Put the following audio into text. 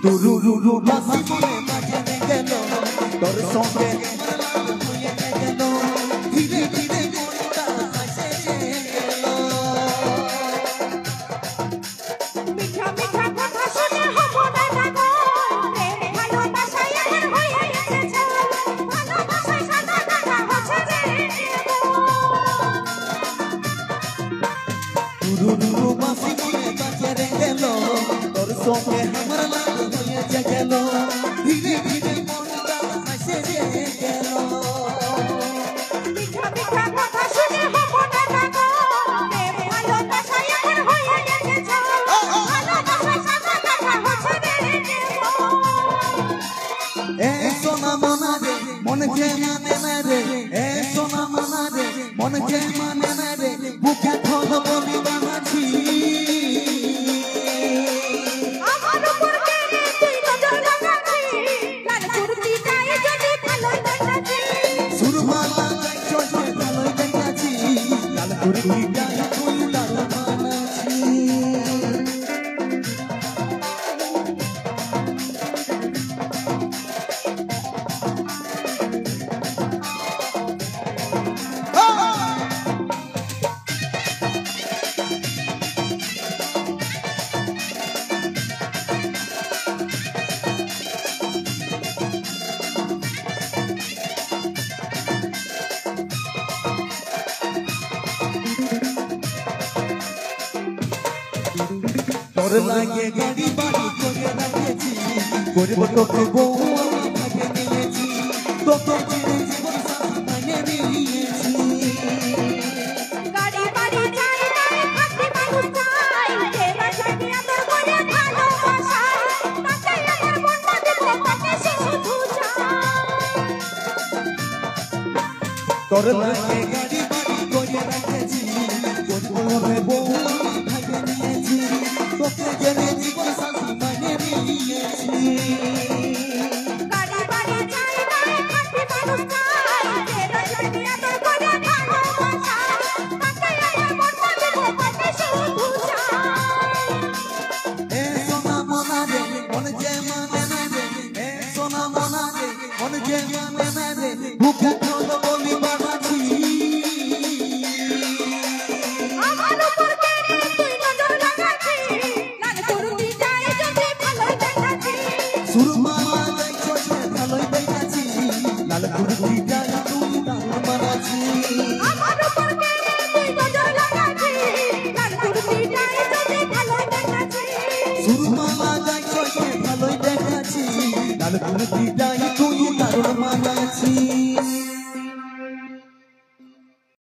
দুরুরুরু বাসি মনে বাজে গেল তোর সঙ্গে গেল ধীরে ধীরে মনটা ভাসে গেল মিঠা মিঠা কথা শুনে হবো না গো প্রেম ভালোবাসায় আমার হয়ে গেছে ভালোবাসায় সাদা কাটা হচ্ছে দুরুরুরু বাসি মনে বাজে গেল তোর সঙ্গে আমার লাগ হয়ে গেল ধীরে ধীরে মনটা ভাসে গেল মিঠা মিঠা কথা শুনে হবো না গো প্রেম ভালোবাসায় আমার হয়ে গেছে ভালোবাসায় সাদা কাটা হচ্ছে এ সোনা মনা রে মন কে মানে না রে এ সোনা মনা রে মন কে মানে না রে বুকে ধর বলি বানাছি আমার উপর কেড়ে তুই নজর লাগাচ্ছিস লাল কুর্তিটাই যদি ভালোই দেখাচ্ছি সুরমালা গাই চোখে ভালোই দেখাছি লাল কুর্তিটা তুই লাল বানাছি তোর লাগে গাড়ি বাড়ি করে রাখেছি করব তোকে বউ ভাগে নিয়েছি তোকে ছেড়ে জীবন সাথী মানে নিয়েছি গাড়ি বাড়ি চাই নাই খাটি মানুষ চাই যে বাসাকে আদর করে ভালোবাসায় তাকে আমার মনটা দেব তাকে সে শুধু চায় তোর লাগে গাড়ি বাড়ি করে রাখেছি করব তোকে বউ ভাগে নিয়েছি তোকে ছেড়ে জীবন সাথী মানে নিয়েছি গাড়ি বাড়ি চাই নাই খাটি মানুষ চাই যে বাসাকে আদর করে ভালোবাসায় তাকে আমার মনটা দেব তাকে সে শুধু চায় এ সোনা মনা রে মন যে মানে না রে এ সোনা মনা রে মন যে মানে না রে বুকে ধর বলি বানাছি আমার উপর কেড়ে তুই নজর লাগাচ্ছিস লাল কুর্তিটাই যদি ভালোই দেখাচ্ছি সুরমালা গাই চোখে ভালোই দেখাছি লাল কুর্তিটা তুই লাল বানাছি আমার উপর কেড়ে তুই নজর লাগাচ্ছিস লাল কুর্তিটাই যদি ভালোই দেখাচ্ছি সুরমালা গাই চোখে ভালোই দেখাছি লাল কুর্তিটা তুই লাল বানাছি